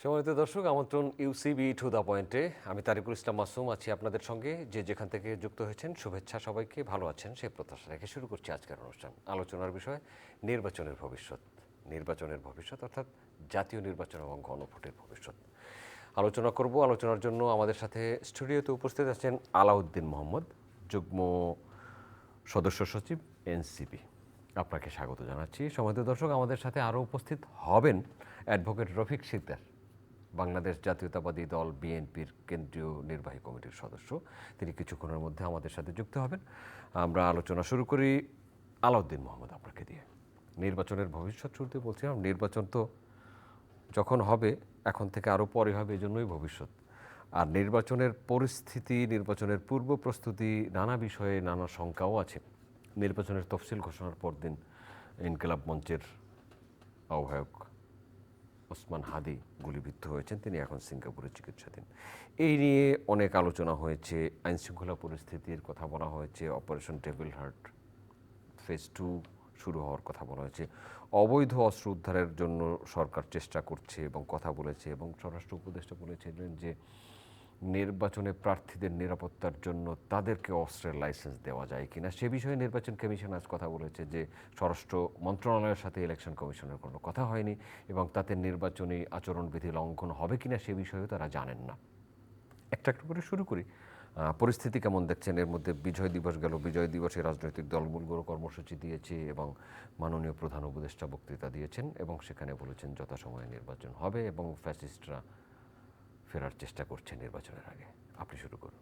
সম্মানিত দর্শক, আমন্ত্রণ ইউসিবি টু দ্য পয়েন্টে। আমি তারিকুল ইসলাম মাসুম আছি আপনাদের সঙ্গে। যে যেখান থেকে যুক্ত হয়েছেন শুভেচ্ছা সবাইকে। ভালো আছেন সেই প্রত্যাশা রেখে শুরু করছি আজকের অনুষ্ঠান। আলোচনার বিষয় নির্বাচনের ভবিষ্যৎ। নির্বাচনের ভবিষ্যৎ অর্থাৎ জাতীয় নির্বাচন এবং গণভোটের ভবিষ্যৎ আলোচনা করব। আলোচনার জন্য আমাদের সাথে স্টুডিওতে উপস্থিত আছেন আলাউদ্দিন মোহাম্মদ, যুগ্ম সদস্য সচিব, এনসিপি। আপনাকে স্বাগত জানাচ্ছি। সম্মানিত দর্শক, আমাদের সাথে আরও উপস্থিত হবেন অ্যাডভোকেট রফিক সিকদার, বাংলাদেশ জাতীয়তাবাদী দল বিএনপির কেন্দ্রীয় নির্বাহী কমিটির সদস্য। তিনি কিছুক্ষণের মধ্যে আমাদের সাথে যুক্ত হবেন। আমরা আলোচনা শুরু করি আলাউদ্দিন মোহাম্মদ আপনাকে দিয়ে। নির্বাচনের ভবিষ্যৎ শুরুতে বলছিলাম, নির্বাচন তো যখন হবে এখন থেকে আরও পরে হবে, এজন্যই ভবিষ্যৎ। আর নির্বাচনের পরিস্থিতি, নির্বাচনের পূর্ব প্রস্তুতি, নানা বিষয়ে নানা শঙ্কাও আছে। নির্বাচনের তফসিল ঘোষণার পরদিন ইনকিলাব মঞ্চের আহ্বায়ক ওসমান হাদি গুলিবিদ্ধ হয়েছেন। তিনি এখন সিঙ্গাপুরে চিকিৎসাধীন। এই নিয়ে অনেক আলোচনা হয়েছে। আইনশৃঙ্খলা পরিস্থিতির কথা বলা হয়েছে। অপারেশন টেবিল হার্ট ফেজ 2 শুরু হওয়ার কথা বলা হয়েছে। অবৈধ অস্ত্র উদ্ধারের জন্য সরকার চেষ্টা করছে এবং কথা বলেছে, এবং স্বরাষ্ট্র উপদেষ্টা বলেছিলেন যে নির্বাচনে প্রার্থীদের নিরাপত্তার জন্য তাদেরকে অস্ত্রের লাইসেন্স দেওয়া যায় কিনা সে বিষয়ে নির্বাচন কমিশন আজ কথা বলেছে যে স্বরাষ্ট্র মন্ত্রণালয়ের সাথে ইলেকশন কমিশনের কোনো কথা হয়নি এবং তাতে নির্বাচনী আচরণবিধি লঙ্ঘন হবে কিনা সে বিষয়েও তারা জানেন না। একটা একটা করে শুরু করি। পরিস্থিতি কেমন দেখছেন? এর মধ্যে বিজয় দিবস গেল। বিজয় দিবসে রাজনৈতিক দলগুলো কর্মসূচি দিয়েছে এবং মাননীয় প্রধান উপদেষ্টা বক্তৃতা দিয়েছেন এবং সেখানে বলেছেন যথাসময়ে নির্বাচন হবে এবং ফ্যাসিস্টরা ফেরার চেষ্টা করছে নির্বাচনের আগে। আপনি শুরু করুন।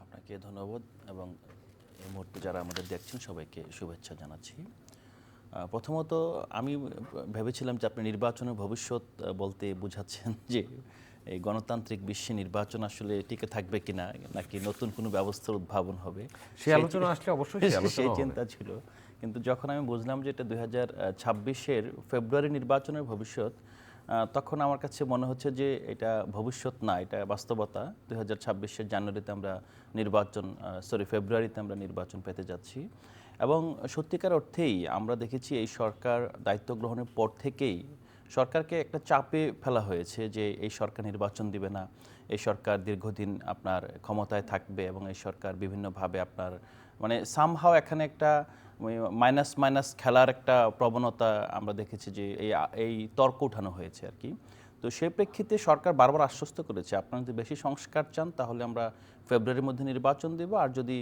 আপনাকে ধন্যবাদ এবং এই মুহূর্তে যারা আমাদের দেখছেন সবাইকে শুভেচ্ছা জানাচ্ছি। প্রথমত আমি ভেবেছিলাম যে আপনি নির্বাচনের ভবিষ্যৎ বলতে বোঝাচ্ছেন যে এই গণতান্ত্রিক বিশ্বে নির্বাচন আসলে টিকে থাকবে কিনা, নাকি নতুন কোনো ব্যবস্থার উদ্ভাবন হবে, সেই আলোচনা আসলে অবশ্যই সেই চিন্তা ছিল। কিন্তু যখন আমি বুঝলাম যে এটা 2026-এর ফেব্রুয়ারি নির্বাচনের ভবিষ্যৎ, তখন আমার কাছে মনে হচ্ছে যে এটা ভবিষ্যৎ না, এটা বাস্তবতা। 2026-এর জানুয়ারিতে আমরা ফেব্রুয়ারিতে আমরা নির্বাচন পেতে যাচ্ছি। এবং সত্যিকার অর্থেই আমরা দেখেছি এই সরকার দায়িত্ব গ্রহণের পর থেকেই সরকারকে একটা চাপে ফেলা হয়েছে যে এই সরকার নির্বাচন দিবে না, এই সরকার দীর্ঘদিন আপনার ক্ষমতায় থাকবে এবং এই সরকার বিভিন্নভাবে আপনার মানে সামহাও এখানে একটা মাইনাস মাইনাস খেলার একটা প্রবণতা আমরা দেখেছি যে এই তর্ক উঠানো হয়েছে আর কি। তো সেই প্রেক্ষিতে সরকার বারবার আশ্বস্ত করেছে আপনারা যদি বেশি সংস্কার চান তাহলে আমরা ফেব্রুয়ারির মধ্যে নির্বাচন দেব, আর যদি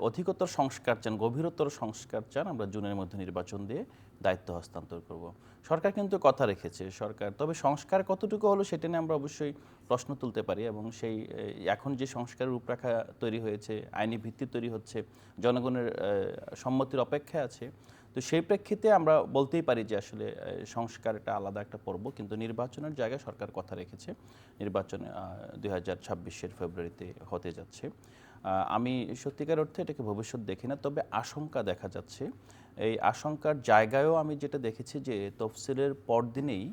অধিকতর সংস্কার চান, গভীরতর সংস্কার চান, আমরা জুনের মধ্যে নির্বাচন দিয়ে দায়িত্ব হস্তান্তর করব। সরকার কিন্তু কথা রেখেছে সরকার, তবে সংস্কার কতটুকু হলো সেটা নিয়ে আমরা অবশ্যই প্রশ্ন তুলতে পারি। এবং সেই এখন যে সংস্কারের রূপরেখা তৈরি হয়েছে, আইনি ভিত্তি তৈরি হচ্ছে, জনগণের সম্মতির অপেক্ষায় আছে। তো সেই প্রেক্ষিতে আমরা বলতেই পারি যে আসলে সংস্কার এটা আলাদা একটা পর্ব, কিন্তু নির্বাচনের জায়গায় সরকার কথা রেখেছে। নির্বাচন 2026-এর ফেব্রুয়ারিতে হতে যাচ্ছে। আমি সত্যিকার অর্থে এটাকে ভবিষ্যৎ দেখি না, তবে আশঙ্কা দেখা যাচ্ছে। এই আশঙ্কার জায়গায়ও আমি যেটা দেখেছি যে তফসিলের পরদিনেই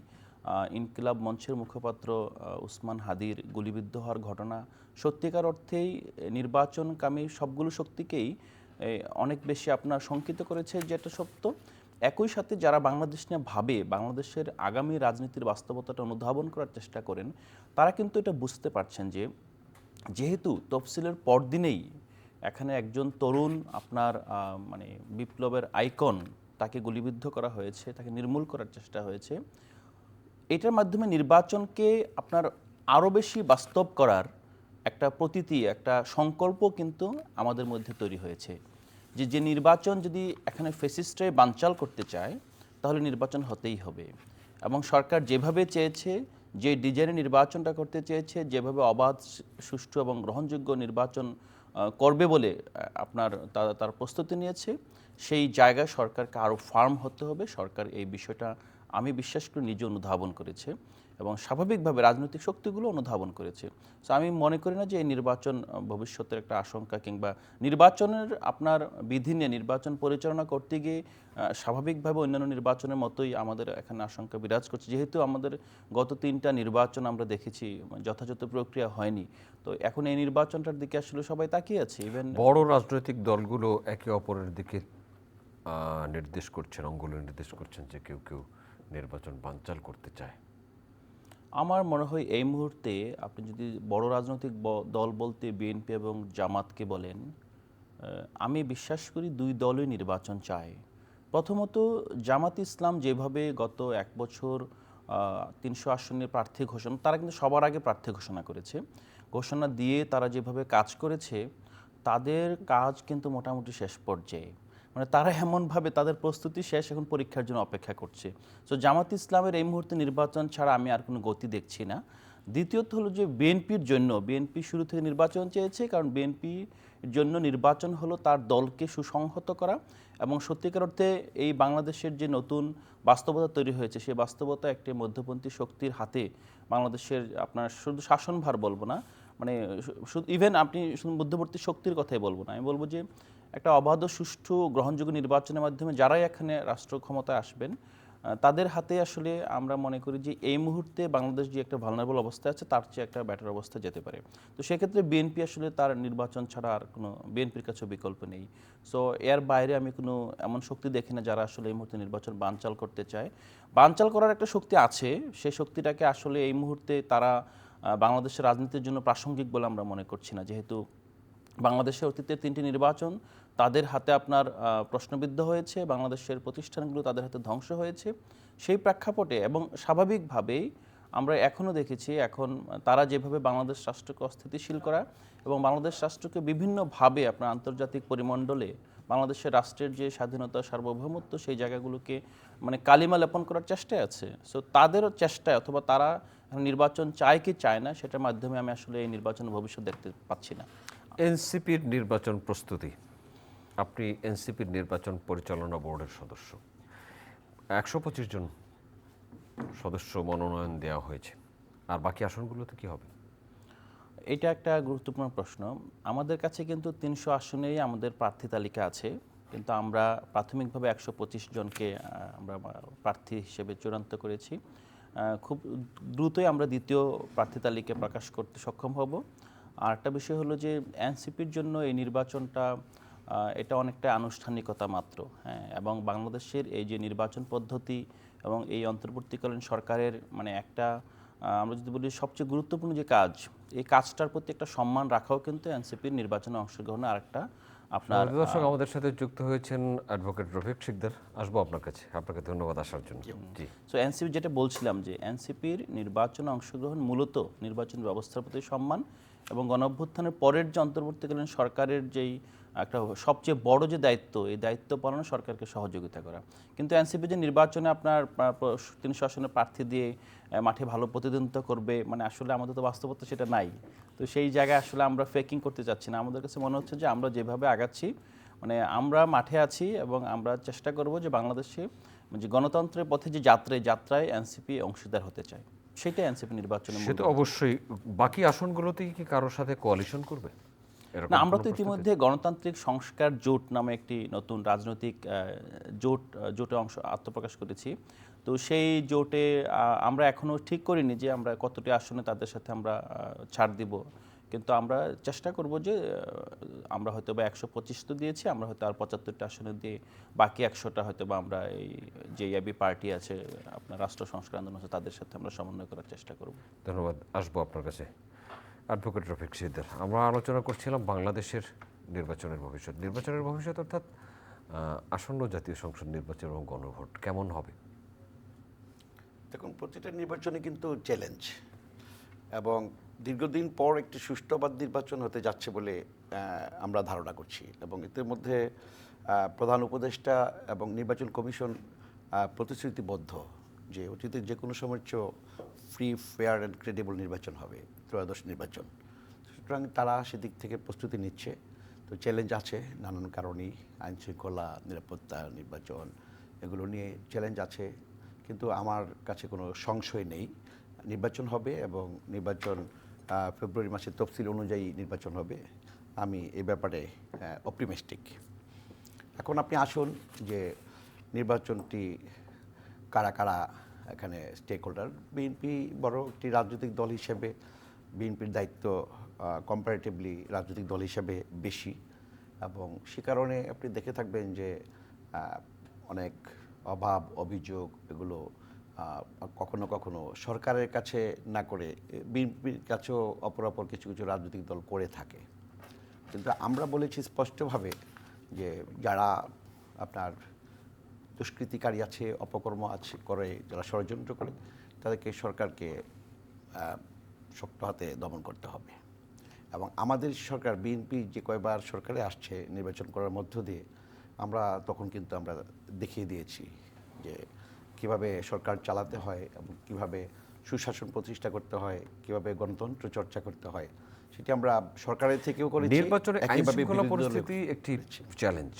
ইনকিলাব মঞ্চের মুখপাত্র ওসমান হাদির গুলিবিদ্ধ হওয়ার ঘটনা সত্যিকার অর্থেই নির্বাচনকামী সবগুলো শক্তিকেই অনেক বেশি আপনার শঙ্কিত করেছে, যেটা সত্য। একই সাথে যারা বাংলাদেশ নিয়ে ভাবে, বাংলাদেশের আগামী রাজনীতির বাস্তবতাটা অনুধাবন করার চেষ্টা করেন, তারা কিন্তু এটা বুঝতে পারছেন যে যেহেতু তফসিলের পরদিনেই এখানে একজন তরুণ আপনার মানে বিপ্লবের আইকন, তাকে গুলিবিদ্ধ করা হয়েছে, তাকে নির্মূল করার চেষ্টা হয়েছে, এটার মাধ্যমে নির্বাচনকে আপনার আরও বেশি বাস্তব করার একটা প্রতীতি, একটা সংকল্প কিন্তু আমাদের মধ্যে তৈরি হয়েছে যে যে নির্বাচন যদি এখানে ফেসিস্টে বানচাল করতে চায় তাহলে নির্বাচন হতেই হবে। এবং সরকার যেভাবে চেয়েছে, যে ডিজাইনে নির্বাচনটা করতে চেয়েছে, যেভাবে অবাধ, সুষ্ঠু এবং গ্রহণযোগ্য নির্বাচন করবে বলে আপনার তার প্রস্তুতি নিয়েছে, সেই জায়গায় সরকারকে আরও ফার্ম হতে হবে। সরকার এই বিষয়টা আমি বিশ্বাস করি নিজে অনুধাবন করেছে এবং স্বাভাবিকভাবে রাজনৈতিক শক্তিগুলো অনুধাবন করেছে। সো আমি মনে করি না যে এই নির্বাচন ভবিষ্যতের একটা আশঙ্কা, কিংবা নির্বাচনের আপনার বিধি নিয়ে নির্বাচন পরিচালনা করতে গিয়ে স্বাভাবিকভাবে অন্যান্য নির্বাচনের মতোই আমাদের এখানে আশঙ্কা বিরাজ করছে। যেহেতু আমাদের গত 3টা নির্বাচন আমরা দেখেছি যথাযথ প্রক্রিয়া হয়নি, তো এখন এই নির্বাচনটার দিকে আসলে সবাই তাকিয়ে আছে। ইভেন বড় রাজনৈতিক দলগুলো একে অপরের দিকে নির্দেশ করছেন, অঙ্গুলি নির্দেশ করছেন যে কেউ কেউ নির্বাচন বানচাল করতে চায়। আমার মনে হয় এই মুহূর্তে আপনি যদি বড় রাজনৈতিক দল বলতে বিএনপি এবং জামাতকে বলেন, আমি বিশ্বাস করি দুই দলই নির্বাচন চায়। প্রথমত জামাত ইসলাম যেভাবে গত এক বছর ৩০০ আসনের প্রার্থী ঘোষণা, তারা কিন্তু সবার আগে প্রার্থী ঘোষণা করেছে, ঘোষণা দিয়ে তারা যেভাবে কাজ করেছে তাদের কাজ কিন্তু মোটামুটি শেষ পর্যায়ে। মানে তারা এমনভাবে তাদের প্রস্তুতি শেষ, এখন পরীক্ষার জন্য অপেক্ষা করছে। সো জামাত ইসলামের এই মুহূর্তে নির্বাচন ছাড়া আমি আর কোনো গতি দেখছি না। দ্বিতীয়ত হলো যে বিএনপির জন্য, বিএনপি শুরু থেকে নির্বাচন চেয়েছে, কারণ বিএনপির জন্য নির্বাচন হলো তার দলকে সুসংহত করা এবং সত্যিকার অর্থে এই বাংলাদেশের যে নতুন বাস্তবতা তৈরি হয়েছে সেই বাস্তবতা একটি মধ্যপন্থী শক্তির হাতে বাংলাদেশের, আপনার শুধু শাসনভার বলবো না, মানে শুধু ইভেন আপনি শুধু মধ্যবর্তী শক্তির কথাই বলবো না, আমি বলবো যে একটা অবাধ সুষ্ঠু গ্রহণযোগ্য নির্বাচনের মাধ্যমে যারাই এখানে রাষ্ট্র ক্ষমতায় আসবেন তাদের হাতে আসলে আমরা মনে করি যে এই মুহূর্তে বাংলাদেশ যে একটা ভালনারেবল অবস্থায় আছে তার চেয়ে একটা বেটার অবস্থা যেতে পারে। তো সেক্ষেত্রে বিএনপি আসলে তার নির্বাচন ছাড়া আর কোনো, বিএনপির কাছে বিকল্প নেই। সো এর বাইরে আমি কোনো এমন শক্তি দেখি না যারা আসলে এই মুহূর্তে নির্বাচন বানচাল করতে চায়। বানচাল করার একটা শক্তি আছে, সেই শক্তিটাকে আসলে এই মুহূর্তে তারা বাংলাদেশের রাজনীতির জন্য প্রাসঙ্গিক বলে আমরা মনে করছি না, যেহেতু বাংলাদেশের অতীতের 3টি নির্বাচন তাদের হাতে আপনার প্রশ্নবিদ্ধ হয়েছে, বাংলাদেশের প্রতিষ্ঠানগুলো তাদের হাতে ধ্বংস হয়েছে। সেই প্রেক্ষাপটে এবং স্বাভাবিকভাবেই আমরা এখনও দেখেছি, এখন তারা যেভাবে বাংলাদেশ রাষ্ট্রকে অস্থিতিশীল করা এবং বাংলাদেশ রাষ্ট্রকে বিভিন্নভাবে আপনার আন্তর্জাতিক পরিমণ্ডলে বাংলাদেশের রাষ্ট্রের যে স্বাধীনতা সার্বভৌমত্ব সেই জায়গাগুলোকে মানে কালিমা লেপন করার চেষ্টায় আছে। সো তাদেরও চেষ্টায়, অথবা তারা নির্বাচন চায় কি চায় না সেটার মাধ্যমে আমি আসলে এই নির্বাচনের ভবিষ্যৎ দেখতে পাচ্ছি না। এনসিপির নির্বাচন প্রস্তুতি, আপনি এনসিপির নির্বাচন পরিচালনা বোর্ডের সদস্য, 125 জন সদস্য মনোনয়ন দেওয়া হয়েছে, আর বাকি আসনগুলোতে কি হবে? এটা একটা গুরুত্বপূর্ণ প্রশ্ন। আমাদের কাছে কিন্তু 300 আসনেই আমাদের প্রার্থী তালিকা আছে, কিন্তু আমরা প্রাথমিকভাবে 125 জনকে আমরা প্রার্থী হিসেবে চূড়ান্ত করেছি। খুব দ্রুতই আমরা দ্বিতীয় প্রার্থী তালিকা প্রকাশ করতে সক্ষম হব। আর একটা বিষয় হলো যে এনসিপির জন্য এই নির্বাচনটা এটা অনেকটা আনুষ্ঠানিকতা মাত্র, হ্যাঁ, এবং বাংলাদেশের এই যে নির্বাচন পদ্ধতি এবং এই অন্তর্বর্তীকালীন সরকারের মানে একটা আমরা যদি বলি সবচেয়ে গুরুত্বপূর্ণ যে কাজ, এই কাজটার প্রতি একটা সম্মান রাখাও কিন্তু এনসিপির নির্বাচনে অংশগ্রহণের আরেকটা আপনার। দর্শক, আমাদের সাথে যুক্ত হয়েছেন অ্যাডভোকেট রফিক শিকদার। আসবো আপনার কাছে, আপনাকে ধন্যবাদ আসার জন্য। জি, সো এনসিপি যেটা বলছিলাম যে এনসিপির নির্বাচনে অংশগ্রহণ মূলত নির্বাচন ব্যবস্থার প্রতি সম্মান এবং গণঅভ্যুত্থানের পরের যে অন্তর্বর্তীকালীন সরকারের যেই একটা সবচেয়ে বড় যে দায়িত্ব, এই দায়িত্ব পালনে সরকারকে সহযোগিতা করা। কিন্তু এনসিপি যে নির্বাচনে আপনার 300 আসনের প্রার্থী দিয়ে মাঠে ভালো প্রতিদ্বন্দ্বিতা করবে, মানে আসলে আমাদের তো বাস্তবতা সেটা নাই। তো সেই জায়গায় আসলে আমরা ফেকিং করতে চাচ্ছি না। আমাদের কাছে মনে হচ্ছে যে আমরা যেভাবে আগাচ্ছি, মানে আমরা মাঠে আছি এবং আমরা চেষ্টা করব যে বাংলাদেশে যে গণতন্ত্রের পথে যে যাত্রায় এনসিপি অংশীদার হতে চায়, সেটা এনসিপি নির্বাচনে সে তো অবশ্যই। বাকি আসনগুলোতেই কি কারোর সাথে কোয়ালিশন করবে? এরকম না, আমরা কোনো তো প্রস্তুতি? ইতিমধ্যে গণতান্ত্রিক সংস্কার জোট নামে একটি নতুন রাজনৈতিক জোটে অংশ আত্মপ্রকাশ করেছি। তো সেই জোটে আমরা এখনো ঠিক করিনি যে আমরা কতটি আসনে তাদের সাথে আমরা ছাড় দিব, কিন্তু আমরা চেষ্টা করব যে আমরা হয়তো বা 125 তো দিয়েছি, আমরা হয়তো আর 75টা আসনে দিয়ে বাকি 100টা হয়তো বা আমরা এই যে এবি পার্টি আছে, আপনার রাষ্ট্র সংস্কার আন্দোলন আছে, তাদের সাথে আমরা সমন্বয় করার চেষ্টা করব। ধন্যবাদ। আসবো আপনার কাছে অ্যাডভোকেট রফিক শিকদার। আমরা আলোচনা করছিলাম বাংলাদেশের নির্বাচনের ভবিষ্যৎ। নির্বাচনের ভবিষ্যৎ অর্থাৎ আসন্ন জাতীয় সংসদ নির্বাচন এবং গণভোট কেমন হবে? দেখুন, প্রতিটা নির্বাচনে কিন্তু চ্যালেঞ্জ, এবং দীর্ঘদিন পর একটি সুষ্ঠুবাদ নির্বাচন হতে যাচ্ছে বলে আমরা ধারণা করছি। এবং এর মধ্যে প্রধান উপদেষ্টা এবং নির্বাচন কমিশন প্রতিশ্রুতিবদ্ধ যে অতীতে যে কোনো সময় ফ্রি, ফেয়ার অ্যান্ড ক্রেডিবল নির্বাচন হবে, ত্রয়োদশ নির্বাচন। সুতরাং তারা সেদিক থেকে প্রস্তুতি নিচ্ছে। তো চ্যালেঞ্জ আছে নানান কারণেই, আইনশৃঙ্খলা, নিরাপত্তা, নির্বাচন, এগুলো নিয়ে চ্যালেঞ্জ আছে। কিন্তু আমার কাছে কোনো সংশয় নেই, নির্বাচন হবে এবং নির্বাচন ফেব্রুয়ারি মাসের তফসিল অনুযায়ী নির্বাচন হবে। আমি এ ব্যাপারে অপটিমিস্টিক। এখন আপনি আসুন যে নির্বাচনটি কারা কারা এখানে স্টেক হোল্ডার। বিএনপি বড় একটি রাজনৈতিক দল হিসেবে বিএনপির দায়িত্ব কম্পারেটিভলি রাজনৈতিক দল হিসেবে বেশি, এবং সে কারণে আপনি দেখে থাকবেন যে অনেক অভাব, অভিযোগ এগুলো কখনো কখনো সরকারের কাছে না করে বিএনপির কাছেও অপরাপর কিছু কিছু রাজনৈতিক দল করে থাকে। কিন্তু আমরা বলেছি স্পষ্টভাবে যে যারা আপনার দুষ্কৃতিকারী আছে, অপকর্ম আছে করে, যারা ষড়যন্ত্র করে, তাদেরকে সরকারকে শক্ত হাতে দমন করতে হবে। এবং আমাদের সরকার বিএনপি যে কয়বার সরকারে আসছে নির্বাচন করার মধ্য দিয়ে আমরা তখন কিন্তু আমরা দেখিয়ে দিয়েছি যে কিভাবে সরকার চালাতে হয় এবং কিভাবে সুশাসন প্রতিষ্ঠা করতে হয়, কিভাবে গণতন্ত্র চর্চা করতে হয়, সেটি আমরা সরকারের থেকেও করেছি। নির্বাচনে আইন একইভাবে শৃঙ্খলা বিরোধী দলের- পরিস্থিতি একটি চ্যালেঞ্জ।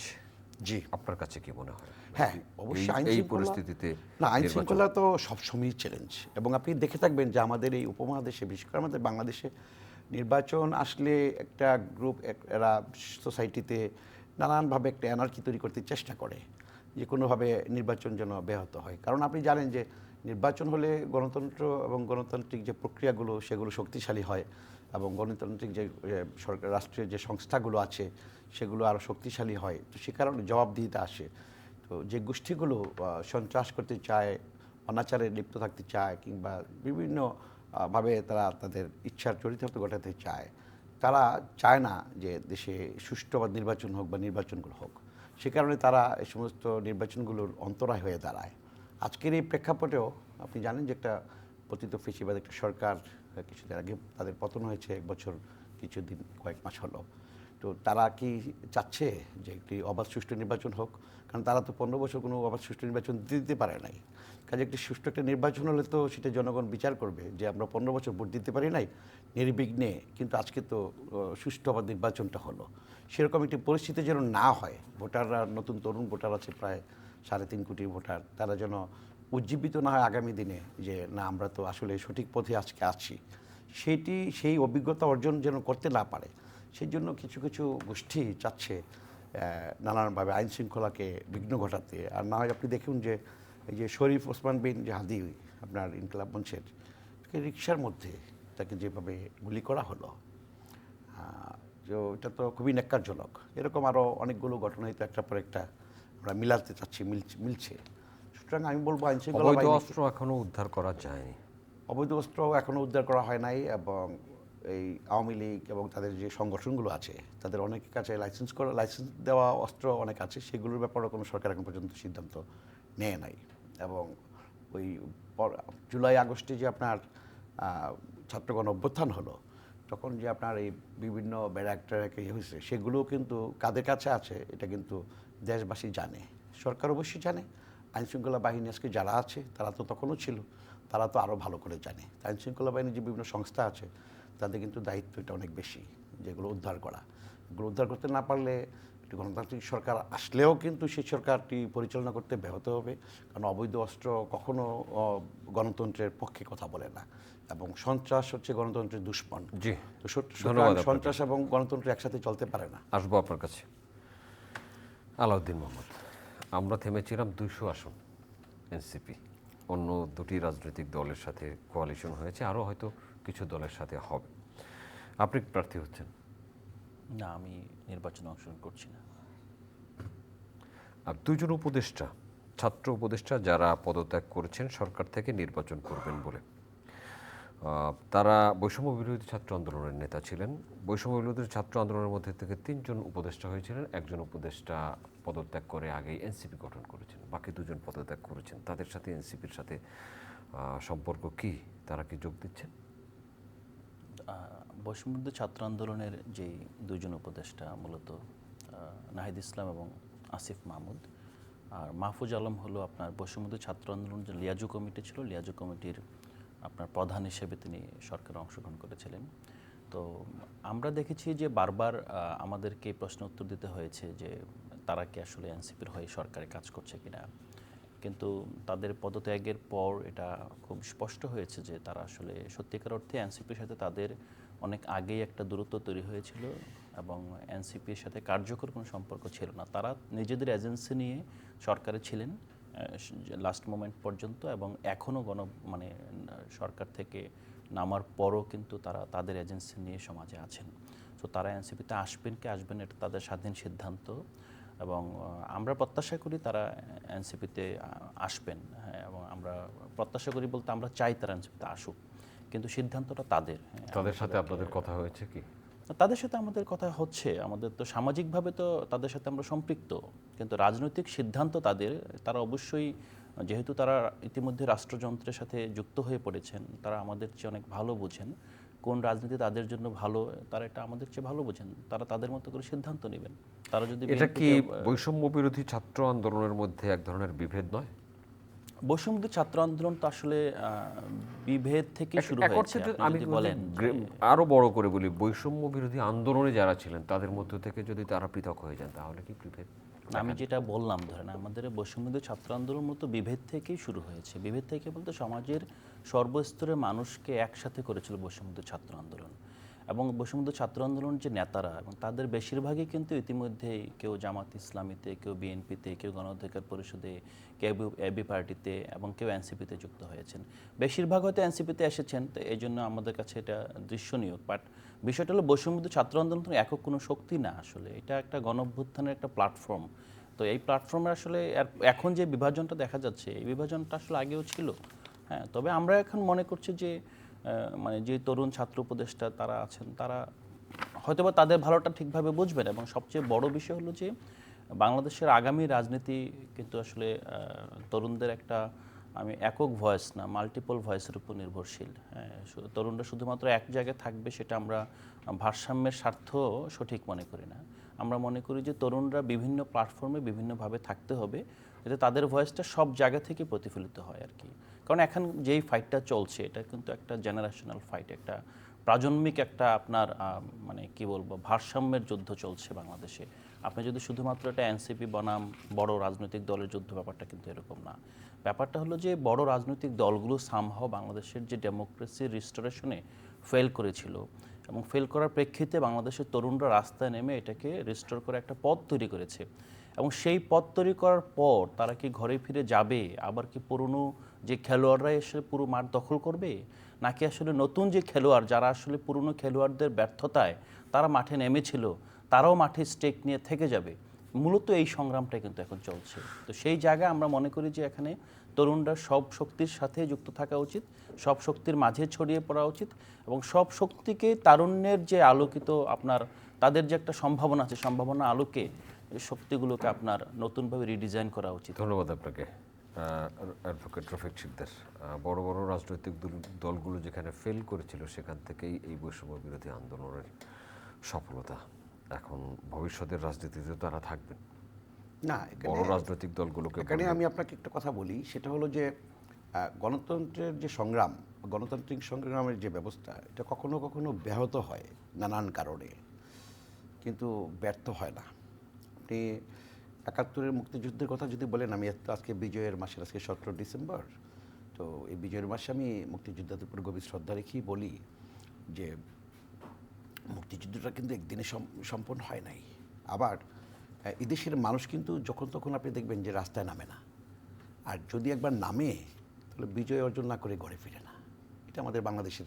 জি, আপনার কাছে কি মনে হয়? হ্যাঁ, অবশ্যই আইন এই শৃঙ্খলা- পরিস্থিতিতে না, আইন নির্বাচন- শৃঙ্খলা তো সবসময়ই চ্যালেঞ্জ। এবং আপনি দেখে থাকবেন যে আমাদের এই উপমহাদেশে, বিশেষ করে আমাদের বাংলাদেশে, নির্বাচন আসলে একটা গ্রুপ এরা সোসাইটিতে নানানভাবে একটা এনার্কি তৈরি করতে চেষ্টা করে যে কোনোভাবে নির্বাচন যেন ব্যাহত হয়। কারণ আপনি জানেন যে নির্বাচন হলে গণতন্ত্র এবং গণতান্ত্রিক যে প্রক্রিয়াগুলো সেগুলো শক্তিশালী হয় এবং গণতান্ত্রিক যে সরকার রাষ্ট্রের যে সংস্থাগুলো আছে সেগুলো আরও শক্তিশালী হয়। তো সে কারণে জবাবদিহিতা আসে। তো যে গোষ্ঠীগুলো সন্ত্রাস করতে চায়, অনাচারে লিপ্ত থাকতে চায়, কিংবা বিভিন্ন ভাবে তারা তাদের ইচ্ছার চরিতার্থ ঘটাতে চায়, তারা চায় না যে দেশে সুষ্ঠু বা নির্বাচন হোক বা নির্বাচনগুলো হোক। সে কারণে তারা এই সমস্ত নির্বাচনগুলোর অন্তরায় হয়ে দাঁড়ায়। আজকের এই প্রেক্ষাপটেও আপনি জানেন যে একটা পতিত ফেসিবাদ একটা সরকার কিছুদিন আগে তাদের পতন হয়েছে, 1 বছর কিছুদিন কয়েক মাস হলো। তো তারা কি চাচ্ছে যে একটি অবাধ সুষ্ঠু নির্বাচন হোক? কারণ তারা তো 15 বছর কোনো অবাধ সুষ্ঠু নির্বাচন দিতে পারে নাই। কাজে একটি সুষ্ঠু একটা নির্বাচন হলে তো সেটা জনগণ বিচার করবে যে আমরা 15 বছর ভোট দিতে পারি নাই নির্বিঘ্নে, কিন্তু আজকে তো সুষ্ঠু অবাধ নির্বাচনটা হলো। সেরকম একটি পরিস্থিতি যেন না হয়, ভোটাররা, নতুন তরুণ ভোটার আছে প্রায় 3.5 কোটি ভোটার, তারা যেন উজ্জীবিত না হয় আগামী দিনে যে না, আমরা তো আসলে সঠিক পথে আজকে আছি, সেই অভিজ্ঞতা অর্জন যেন করতে না পারে, সেই জন্য কিছু কিছু গোষ্ঠী চাচ্ছে নানানভাবে আইন শৃঙ্খলাকে বিঘ্ন ঘটাতে। আর না হয় আপনি দেখুন যে এই যে শরীফ ওসমান বিন যে হাদি, আপনার ইনকিলাব মঞ্চের রিক্সার মধ্যে তাকে যেভাবে গুলি করা হলো, যে এটা তো খুবই ন্যাক্কারজনক। এরকম আরও অনেকগুলো ঘটনাই তো একটা পর একটা আমরা মিলাতে চাচ্ছি, মিলছে। সুতরাং আমি বলবো আইন শৃঙ্খলা অবৈধ বাহিনী- অস্ত্র এখনো উদ্ধার করা যায়নি। অবৈধ অস্ত্র এখনও উদ্ধার করা হয় নাই। এবং এই আওয়ামী লীগ এবং তাদের যে সংগঠনগুলো আছে তাদের অনেকের কাছে লাইসেন্স দেওয়া অস্ত্র অনেক আছে, সেগুলোর ব্যাপারে কোনো সরকার এখন পর্যন্ত সিদ্ধান্ত নেয় নাই। এবং ওই জুলাই আগস্টে যে আপনার ছাত্রগণ অভ্যুত্থান হলো, তখন যে আপনার এই বিভিন্ন ব্যারাকটাকে হয়েছে, সেগুলোও কিন্তু কাদের কাছে আছে এটা কিন্তু দেশবাসী জানে, সরকার অবশ্যই জানে। আইনশৃঙ্খলা বাহিনী আজকে যারা আছে তারা তো তখনও ছিল, তারা তো আরও ভালো করে জানে। আইনশৃঙ্খলা বাহিনীর যে বিভিন্ন সংস্থা আছে তাদের কিন্তু দায়িত্ব এটা অনেক বেশি, যেগুলো উদ্ধার করা। এগুলো উদ্ধার করতে না পারলে একটি গণতান্ত্রিক সরকার আসলেও কিন্তু সেই সরকারটি পরিচালনা করতে ব্যাহত হবে। কারণ অবৈধ অস্ত্র কখনো গণতন্ত্রের পক্ষে কথা বলে না, এবং সন্ত্রাস হচ্ছে গণতন্ত্রের দুশ্মন। জি, তো ধন্যবাদ আপনাকে। সন্ত্রাস এবং গণতন্ত্র একসাথে চলতে পারে না। আসবো আপনার কাছে। আলাউদ্দিন মোহাম্মদ, আমরা থেমেছিলাম 200 আসন এনসিপি, অন্য দুটি রাজনৈতিক দলের সাথে কোয়ালিশন হয়েছে, আরও হয়তো কিছু দলের সাথে হবে। আপনি প্রার্থী হচ্ছেন? না, আমি নির্বাচনে অংশগ্রহণ করছি না। আর 2 জন উপদেষ্টা, ছাত্র উপদেষ্টা যারা পদত্যাগ করেছেন সরকার থেকে নির্বাচন করবেন বলে, তারা বৈষম্য বিরোধী ছাত্র আন্দোলনের নেতা ছিলেন। বৈষম্য বিরোধী ছাত্র আন্দোলনের মধ্যে থেকে 3 জন উপদেষ্টা হয়েছিলেন, একজন উপদেষ্টা পদত্যাগ করে আগেই এনসিপি গঠন করেছেন, বাকি 2 জন পদত্যাগ করেছেন। তাদের সাথে এনসিপির সাথে সম্পর্ক কি? তারা কি যোগ দিচ্ছেন? বৈষম্যবিরোধী ছাত্র আন্দোলনের যে 2 জন উপদেষ্টা, মূলত নাহিদ ইসলাম এবং আসিফ মাহমুদ, আর মাহফুজ আলম হলো আপনার বৈষম্যবিরোধী ছাত্র আন্দোলন যে লিয়াজু কমিটি ছিল, লিয়াজু কমিটির আপনার প্রধান হিসেবে তিনি সরকারে অংশগ্রহণ করেছিলেন। তো আমরা দেখেছি যে বারবার আমাদেরকে প্রশ্ন উত্তর দিতে হয়েছে যে তারা কি আসলে এনসিপির হয়ে সরকারে কাজ করছে কিনা, কিন্তু তাদের পদত্যাগের পর এটা খুব স্পষ্ট হয়েছে যে তারা আসলে সত্যিকার অর্থে এনসিপির সাথে তাদের অনেক আগেই একটা দূরত্ব তৈরি হয়েছিল এবং এনসিপির সাথে কার্যকর কোনো সম্পর্ক ছিল না। তারা নিজেদের এজেন্সি নিয়ে সরকারে ছিলেন লাস্ট মোমেন্ট পর্যন্ত, এবং এখনও সরকার থেকে নামার পরও কিন্তু তারা তাদের এজেন্সি নিয়ে সমাজে আছেন। তো তারা এনসিপিতে আসবেন কি আসবেন এটা তাদের স্বাধীন সিদ্ধান্ত, এবং আমরা প্রত্যাশা করি তারা এনসিপিতে আসবেন। হ্যাঁ, এবং আমরা প্রত্যাশা করি বলতে আমরা চাই তারা এনসিপিতে আসুক, কিন্তু সিদ্ধান্তটা তাদের। তাদের সাথে আপনাদের কথা হয়েছে কি? তাদের সাথে আমাদের কথা হচ্ছে, আমাদের তো সামাজিকভাবে তো তাদের সাথে আমরা সম্পৃক্ত, কিন্তু রাজনৈতিক সিদ্ধান্ত তাদের। তারা অবশ্যই, যেহেতু তারা ইতিমধ্যে রাষ্ট্রযন্ত্রের সাথে যুক্ত হয়ে পড়েছেন, তারা আমাদের চেয়ে অনেক ভালো বোঝেন কোন রাজনীতি তাদের জন্য ভালো, তারা এটা আমাদের চেয়ে ভালো বোঝেন। তারা তাদের মতো করে সিদ্ধান্ত নেবেন। তারা যদি এটা কি বিএনপিকে বৈষম্য বিরোধী ছাত্র আন্দোলনের মধ্যে এক ধরনের বিভেদ নয়? বৈষম্যবিরোধী ছাত্র আন্দোলন তো আসলে বিভেদ থেকে শুরু এক হয়েছে। অর্থে আপনি আমি যদি বলেন আরো বড় করে বলি, বৈষম্য বিরোধী আন্দোলনে যারা ছিলেন তাদের মধ্য থেকে যদি তারা পৃথক হয়ে যান তাহলে কি বিভেদ? আমি যেটা বললাম, ধরেন আমাদের বৈষম্যবিরোধী ছাত্র আন্দোলন মতো বিভেদ থেকেই শুরু হয়েছে। বিভেদ থেকে বলতে সমাজের সর্বস্তরের মানুষকে একসাথে করেছিল বৈষম্যবিরোধী ছাত্র আন্দোলন। এবং বৈষম্যবিরোধী ছাত্র আন্দোলন যে নেতারা, এবং তাদের বেশিরভাগই কিন্তু ইতিমধ্যেই কেউ জামাত ইসলামীতে, কেউ বিএনপিতে, কেউ গণ অধিকার পরিষদে, কেউ এবি পার্টিতে, এবং কেউ এনসিপিতে যুক্ত হয়েছেন। বেশিরভাগ হয়তো এনসিপিতে এসেছেন, তো এই জন্য আমাদের কাছে এটা দৃশ্যনীয়। বাট বিষয়টা হলো বৈষম্যবিরোধী ছাত্র আন্দোলন তো একক কোনো শক্তি না, আসলে এটা একটা গণঅভ্যুত্থানের একটা প্ল্যাটফর্ম। তো এই প্ল্যাটফর্মে আসলে এখন যে বিভাজনটা দেখা যাচ্ছে, এই বিভাজনটা আসলে আগেও ছিল। হ্যাঁ, তবে আমরা এখন মনে করছি যে মানে যে তরুণ ছাত্র উপদেষ্টা তারা আছেন, তারা হয়তোবা তাদের ভালোটা ঠিকভাবে বুঝবেন। এবং সবচেয়ে বড় বিষয় হলো যে বাংলাদেশের আগামী রাজনীতি কিন্তু আসলে তরুণদের একটা, আমি একক ভয়েস না, মাল্টিপল ভয়েসের উপর নির্ভরশীল। হ্যাঁ, তরুণরা শুধুমাত্র এক জায়গায় থাকবে সেটা আমরা ভারসাম্যের স্বার্থ সঠিক মনে করি না। আমরা মনে করি যে তরুণরা বিভিন্ন প্ল্যাটফর্মে বিভিন্নভাবে থাকতে হবে, যাতে তাদের ভয়েসটা সব জায়গা থেকে প্রতিফলিত হয় আর কি। কারণ এখন যেই ফাইটটা চলছে এটা কিন্তু একটা জেনারেশনাল ফাইট, একটা প্রাজন্মিক একটা আপনার মানে কি বলবো, ভারসাম্যের যুদ্ধ চলছে বাংলাদেশে। আপনি যদি শুধুমাত্র একটা এনসিপি বনাম বড় রাজনৈতিক দলের যুদ্ধ, ব্যাপারটা কিন্তু এরকম না। ব্যাপারটা হলো যে বড় রাজনৈতিক দলগুলো সামহাও বাংলাদেশের যে ডেমোক্রেসির রিস্টোরেশনে ফেল করেছিল, এবং ফেল করার প্রেক্ষিতে বাংলাদেশের তরুণরা রাস্তায় নেমে এটাকে রিস্টোর করে একটা পথ তৈরি করেছে। এবং সেই পথ তৈরি করার পর তারা কি ঘরে ফিরে যাবে, আবার কি পুরনো যে খেলোয়াড়রাই এসে পুরো মাঠ দখল করবে, নাকি আসলে নতুন যে খেলোয়াড়, যারা আসলে পুরনো খেলোয়াড়দের ব্যর্থতায় তারা মাঠে নেমেছিল, তারাও মাঠে স্টেক নিয়ে থেকে যাবে? মূলত এই সংগ্রামটা কিন্তু এখন চলছে। তো সেই জায়গায় আমরা মনে করি যে এখানে তরুণরা সব শক্তির সাথে যুক্ত থাকা উচিত, সব শক্তির মাঝে ছড়িয়ে পড়া উচিত, এবং সব শক্তিকে তারুণ্যের যে আলোকিত আপনার তাদের যে একটা সম্ভাবনা আছে, সম্ভাবনা আলোকে এই শক্তিগুলোকে আপনার নতুনভাবে রিডিজাইন করা উচিত। ধন্যবাদ আপনাকে অ্যাডভোকেট রফিক শিকদার। বড় বড় রাজনৈতিক দলগুলো যেখানে ফেল করেছিল সেখান থেকেই এই বৈষম্য বিরোধী আন্দোলনের সফলতা। এখন ভবিষ্যতের রাজনীতিতে তারা থাকবেন, না, বড় রাজনৈতিক দলগুলোকে। এখানে আমি আপনাকে একটা কথা বলি, সেটা হলো যে গণতন্ত্রের যে সংগ্রাম, গণতান্ত্রিক সংগ্রামের যে ব্যবস্থা, এটা কখনো কখনো ব্যাহত হয় নানান কারণে, কিন্তু ব্যর্থ হয় না। আপনি ৭১-এর মুক্তিযুদ্ধের কথা যদি বলেন, আমি আজকে বিজয়ের মাসের, আজকে ১৭ ডিসেম্বর, তো এই বিজয়ের মাসে আমি মুক্তিযোদ্ধাদের উপর গভীর শ্রদ্ধা রেখেই বলি যে মুক্তিযুদ্ধটা কিন্তু একদিনে সম্পন্ন হয় নাই। আবার এদেশের মানুষ কিন্তু যখন তখন আপনি দেখবেন যে রাস্তায় নামে না, আর যদি একবার নামে তাহলে বিজয় অর্জন না করে ঘরে ফিরে না। এটা আমাদের বাংলাদেশের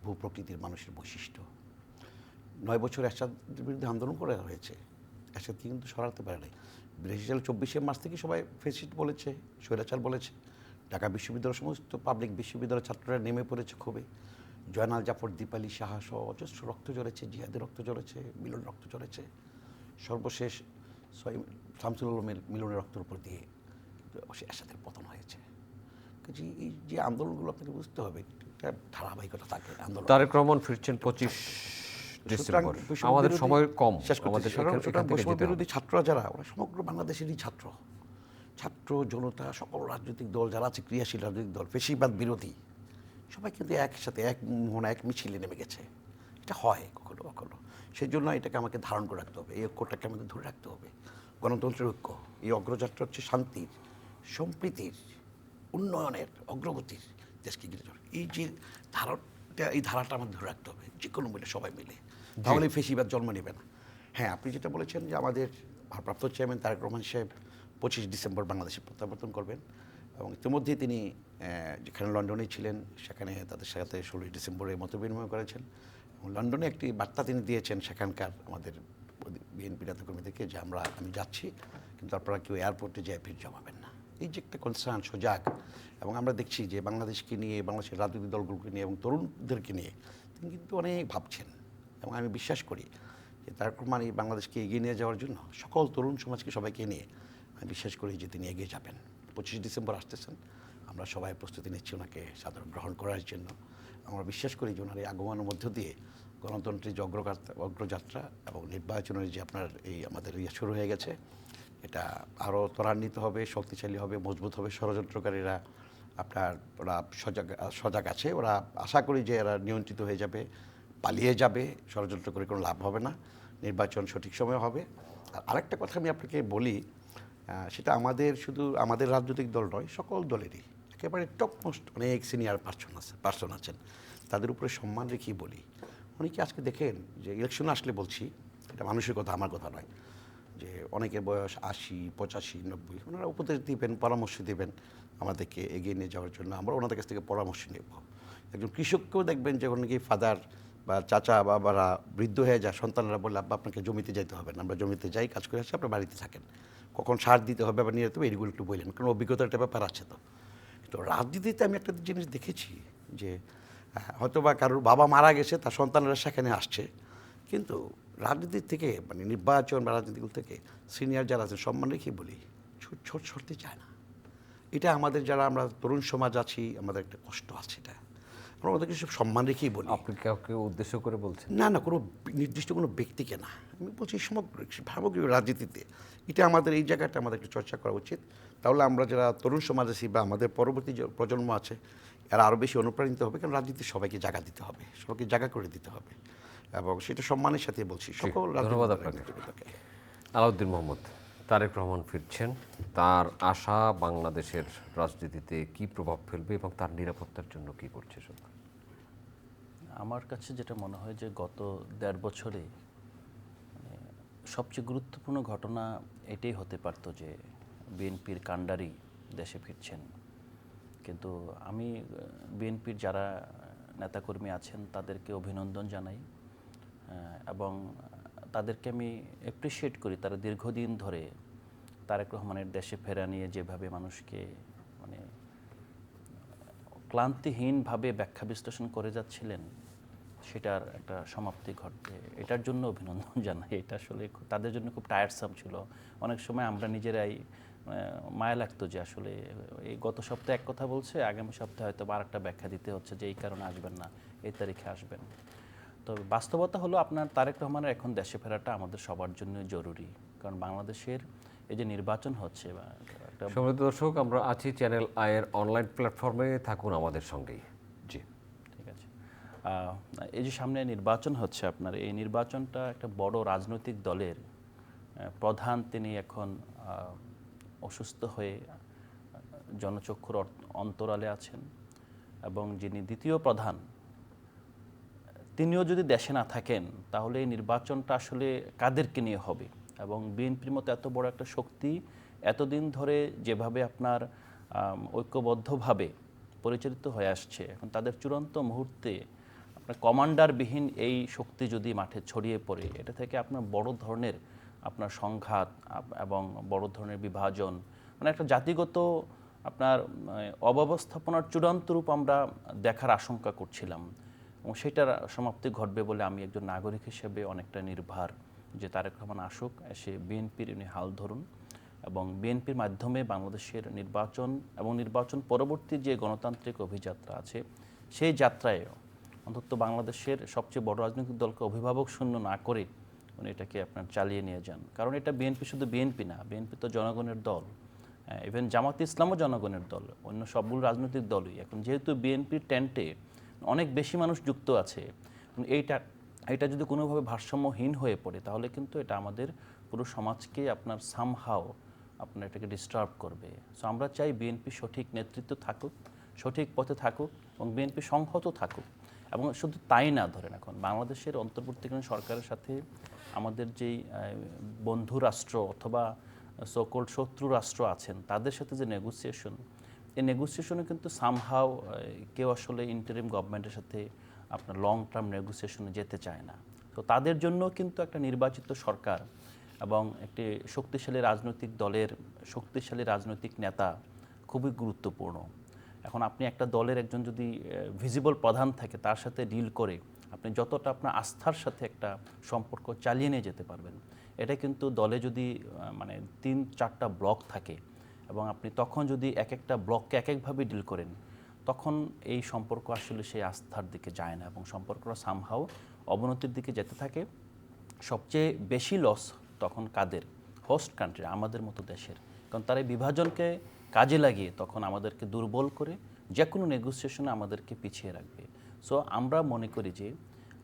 ভূপ্রকৃতির মানুষের বৈশিষ্ট্য। ৯ বছর এরশাদের বিরুদ্ধে আন্দোলন করা হয়েছে, এরশাদকে কিন্তু সরাতে পারে নাই। ৮২ সাল ২৪শে মার্চ থেকে সবাই ফেসিস্ট বলেছে, স্বৈরাচার বলেছে। ঢাকা বিশ্ববিদ্যালয়ের সমস্ত পাবলিক বিশ্ববিদ্যালয়ের ছাত্ররা নেমে পড়েছে ক্ষোভে। জয়নাল জাফর, দীপালি সাহা সহ অজস্র রক্ত ঝরেছে, জিহাদের রক্ত ঝরেছে, মিলন রক্ত ঝরেছে। সর্বশেষ শামসুল আলমের মিলনের রক্তের উপর দিয়ে এরশাদের পতন হয়েছে। কাজে এই যে আন্দোলনগুলো আপনাকে বুঝতে হবে, একটা ধারাবাহিকতা থাকে আন্দোলন। তারেক রহমান ফিরছেন ২৫ ডিসেম্বর। আমাদের সময় কম, আমাদের বৈষম্য বিরোধী ছাত্ররা যারা, ওরা সমগ্র বাংলাদেশেরই ছাত্র, জনতা, সকল রাজনৈতিক দল যারা আছে, ক্রিয়াশীল রাজনৈতিক দল, ফ্যাসিবাদ বিরোধী, সবাই কিন্তু একসাথে এক মোহনা, এক মিছিলে নেমে গেছে। এটা হয় কখনো কখনো, সেই জন্য এটাকে আমাকে ধারণ করে রাখতে হবে, এই ঐক্যটাকে আমাদের ধরে রাখতে হবে। গণতন্ত্রের ঐক্য, এই অগ্রযাত্রা হচ্ছে শান্তির, সম্প্রীতির, উন্নয়নের, অগ্রগতির, দেশকে ঘিরে চলে। এই যে ধারাটা, এই ধারাটা আমাদের ধরে রাখতে হবে যে কোনো মিলে, সবাই মিলে, তাহলে ফেসিবাদ জন্ম নেবে না। হ্যাঁ, আপনি যেটা বলেছেন যে আমাদের ভারপ্রাপ্ত চেয়ারম্যান তারেক রহমান সাহেব ২৫ ডিসেম্বর বাংলাদেশে প্রত্যাবর্তন করবেন, এবং ইতিমধ্যেই তিনি যেখানে লন্ডনে ছিলেন সেখানে তাদের সাথে ১৬ ডিসেম্বরে মত বিনিময় করেছেন, এবং লন্ডনে একটি বার্তা তিনি দিয়েছেন সেখানকার আমাদের বিএনপি নেতাকর্মীদেরকে যে আমি যাচ্ছি, কিন্তু আপনারা কেউ এয়ারপোর্টে যেয়ে ভিড় জমাবেন না। এই যে একটা কনসার্ন সজাগ, এবং আমরা দেখছি যে বাংলাদেশকে নিয়ে, বাংলাদেশের রাজনৈতিক দলগুলোকে নিয়ে এবং তরুণদেরকে নিয়ে তিনি কিন্তু অনেক ভাবছেন। এবং আমি বিশ্বাস করি যে তার মানে বাংলাদেশকে এগিয়ে নিয়ে যাওয়ার জন্য সকল তরুণ সমাজকে সবাইকে নিয়ে আমি বিশ্বাস করি যে তিনি এগিয়ে যাবেন। 25 ডিসেম্বর আসতেছেন, আমরা সবাই প্রস্তুতি নিচ্ছি ওনাকে সাদর গ্রহণ করার জন্য। আমরা বিশ্বাস করি যে ওনার এই আগমনের মধ্য দিয়ে গণতন্ত্রের যে অগ্রযাত্রা এবং নির্বাচনের যে আপনার এই আমাদের শুরু হয়ে গেছে, এটা আরও ত্বরান্বিত হবে, শক্তিশালী হবে, মজবুত হবে। ষড়যন্ত্রকারীরা আপনার ওরা সজাগ আছে, ওরা আশা করি যে এরা নিয়ন্ত্রিত হয়ে যাবে, পালিয়ে যাবে, ষড়যন্ত্র করে কোনো লাভ হবে না, নির্বাচন সঠিক সময় হবে। আর আরেকটা কথা আমি আপনাকে বলি, সেটা শুধু আমাদের রাজনৈতিক দল নয়, সকল দলেরই একেবারে টপমোস্ট অনেক সিনিয়র পার্সন আছেন, তাদের উপরে সম্মান রেখেই বলি। অনেকে আজকে দেখেন যে ইলেকশন আসলে বলছি, এটা মানুষের কথা, আমার কথা নয়, যে অনেকের বয়স 80, 85, 90, ওনারা উপদেশ দিবেন, পরামর্শ দেবেন আমাদেরকে এগিয়ে নিয়ে যাওয়ার জন্য। আমরা ওনাদের কাছ থেকে পরামর্শ নেব। একজন কৃষককেও দেখবেন যে অনেকেই ফাদার বা চাচা বাবারা বৃদ্ধ হয়ে যায়, সন্তানরা বলে আব্বা আপনাকে জমিতে যাইতে হবে না, আমরা জমিতে যাই, কাজ করে আসি, আপনার বাড়িতে থাকেন, কখন সার দিতে হবে বা নিয়ে যেতে হবে এগুলো একটু বললেন, কারণ অভিজ্ঞতার একটা ব্যাপার আছে। তো রাজনীতিতে আমি একটা জিনিস দেখেছি যে হয়তো বা কারোর বাবা মারা গেছে, তার সন্তানরা সেখানে আসছে, কিন্তু রাজনীতির থেকে মানে নির্বাচন বা রাজনীতিগুলো থেকে সিনিয়র যারা আছেন সম্মান রেখে বলি, ছোট ছড়তে চায় না। এটা আমাদের যারা আমরা তরুণ সমাজ আছি, আমাদের একটা কষ্ট আছে, এটা আমরা ওদেরকে সব সম্মান রেখেই বলি। আপনি কাউকে উদ্দেশ্য করে বলছেন? না না, কোনো নির্দিষ্ট কোনো ব্যক্তিকে না, আমি বলছি সামগ্রিক রাজনীতিতে এটা আমাদের এই জায়গাটা আমাদের একটু চর্চা করা উচিত। তাহলে আমরা যারা তরুণ সমাজ আছি বা আমাদের পরবর্তী যে প্রজন্ম আছে, এরা আরও বেশি অনুপ্রাণিত হবে, কারণ রাজনীতি সবাইকে জায়গা দিতে হবে, সবাইকে জায়গা করে দিতে হবে, এবং সেটা সম্মানের সাথে বলছি সকল ধন্যবাদ রাজনীতি। আপনাকে। আলাউদ্দিন মোহাম্মদ, তারেক রহমান ফিরছেন, তার আশা বাংলাদেশের রাজনীতিতে কি প্রভাব ফেলবে এবং তার নিরাপত্তার জন্য কি করছে সরকার? আমার কাছে যেটা মনে হয় যে গত 1.5 বছরে মানে সবচেয়ে গুরুত্বপূর্ণ ঘটনা এটাই হতে পারতো যে বিএনপির কাণ্ডারি দেশে ফিরছেন। কিন্তু আমি বিএনপির যারা নেতাকর্মী আছেন তাদেরকে অভিনন্দন জানাই, এবং তাদেরকে আমি অ্যাপ্রিসিয়েট করি। তারা দীর্ঘদিন ধরে তারেক রহমানের দেশে ফেরা নিয়ে যেভাবে মানুষকে মানে ক্লান্তিহীনভাবে ব্যাখ্যা বিশ্লেষণ করে যাচ্ছিলেন, সেটার একটা সমাপ্তি ঘটবে, এটার জন্য অভিনন্দন জানাই। এটা আসলে তাদের জন্য খুব টায়ারসাম ছিল। অনেক সময় আমরা নিজেরাই মায়া লাগতো যে আসলে এই গত সপ্তাহে এক কথা বলছে, আগামী সপ্তাহে হয়তো আরেকটা ব্যাখ্যা দিতে হচ্ছে যে এই কারণে আসবেন না, এই তারিখে আসবেন। তবে বাস্তবতা হলো আপনার তারেক রহমানের এখন দেশে ফেরাটা আমাদের সবার জন্য জরুরি, কারণ বাংলাদেশের এই যে নির্বাচন হচ্ছে বা একটা সম্মানিত দর্শক, আমরা আছি চ্যানেল আইয়ের অনলাইন প্ল্যাটফর্মে, থাকুন আমাদের সঙ্গেই। জি, ঠিক আছে। এই যে সামনে নির্বাচন হচ্ছে আপনার, এই নির্বাচনটা একটা বড় রাজনৈতিক দলের প্রধান তিনি এখন অসুস্থ হয়ে জনচক্ষুর অন্তরালে আছেন, এবং যিনি দ্বিতীয় প্রধান তিনিও যদি দেশে না থাকেন তাহলে এই নির্বাচনটা আসলে কাদেরকে নিয়ে হবে। এবং বিএনপির মতো এত বড় একটা শক্তি এতদিন ধরে যেভাবে আপনার ঐক্যবদ্ধভাবে পরিচালিত হয়ে আসছে, এখন তাদের চূড়ান্ত মুহূর্তে আপনার কমান্ডারবিহীন এই শক্তি যদি মাঠে ছড়িয়ে পড়ে, এটা থেকে আপনার বড় ধরনের আপনার সংঘাত এবং বড় ধরনের বিভাজন, মানে একটা জাতিগত আপনার অব্যবস্থাপনার চূড়ান্ত রূপ আমরা দেখার আশঙ্কা করছিলাম। এবং সেটার সমাপ্তি ঘটবে বলে আমি একজন নাগরিক হিসেবে অনেকটা নির্ভর যে তারেক রহমান আসুক, এসে বিএনপির উনি হাল ধরুন, এবং বিএনপির মাধ্যমে বাংলাদেশের নির্বাচন এবং নির্বাচন পরবর্তী যে গণতান্ত্রিক অভিযাত্রা আছে, সেই যাত্রায় অন্তত বাংলাদেশের সবচেয়ে বড় রাজনৈতিক দলকে অভিভাবক শূন্য না করে উনি এটাকে আপনার চালিয়ে নিয়ে যান। কারণ এটা বিএনপি শুধু বিএনপি না, বিএনপি তো জনগণের দল, ইভেন জামাত ইসলামও জনগণের দল, অন্য সবগুলো রাজনৈতিক দলই। এখন যেহেতু বিএনপির টেন্টে অনেক বেশি মানুষ যুক্ত আছে, এইটা যদি কোনোভাবে ভারসাম্যহীন হয়ে পড়ে তাহলে কিন্তু এটা আমাদের পুরো সমাজকে আপনার সামহাও আপনার এটাকে ডিস্টার্ব করবে। সো আমরা চাই বিএনপি সঠিক নেতৃত্ব থাকুক, সঠিক পথে থাকুক, এবং বিএনপি সংহত থাকুক। এবং শুধু তাই না, ধরেন এখন বাংলাদেশের অন্তর্বর্তীকালীন সরকারের সাথে আমাদের যেই বন্ধু রাষ্ট্র অথবা সোকল্ড শত্রু রাষ্ট্র আছেন, তাদের সাথে যে নেগোসিয়েশন, এই নেগোসিয়েশনে কিন্তু সামহাও কেউ আসলে ইন্টারিম গভর্নমেন্টের সাথে আপনার লং টার্ম নেগোসিয়েশনে যেতে চায় না। তো তাদের জন্য কিন্তু একটা নির্বাচিত সরকার এবং একটি শক্তিশালী রাজনৈতিক দলের শক্তিশালী রাজনৈতিক নেতা খুবই গুরুত্বপূর্ণ। এখন আপনি একটা দলের একজন যদি ভিজিবল প্রধান থাকে, তার সাথে ডিল করে আপনি যতটা আপনার আস্থার সাথে একটা সম্পর্ক চালিয়ে নিয়ে যেতে পারবেন, এটা কিন্তু দলে যদি মানে 3-4টা ব্লক থাকে এবং আপনি তখন যদি এক একটা ব্লককে এক একভাবে ডিল করেন, তখন এই সম্পর্ক আসলে সেই আস্থার দিকে যায় না এবং সম্পর্কটা সামহাও অবনতির দিকে যেতে থাকে। সবচেয়ে বেশি লস তখন কাদের? হোস্ট কান্ট্রি, আমাদের মতো দেশের। কারণ তারা এই বিভাজনকে কাজে লাগিয়ে তখন আমাদেরকে দুর্বল করে যে কোনো নেগোসিয়েশনে আমাদেরকে পিছিয়ে রাখবে। সো আমরা মনে করি যে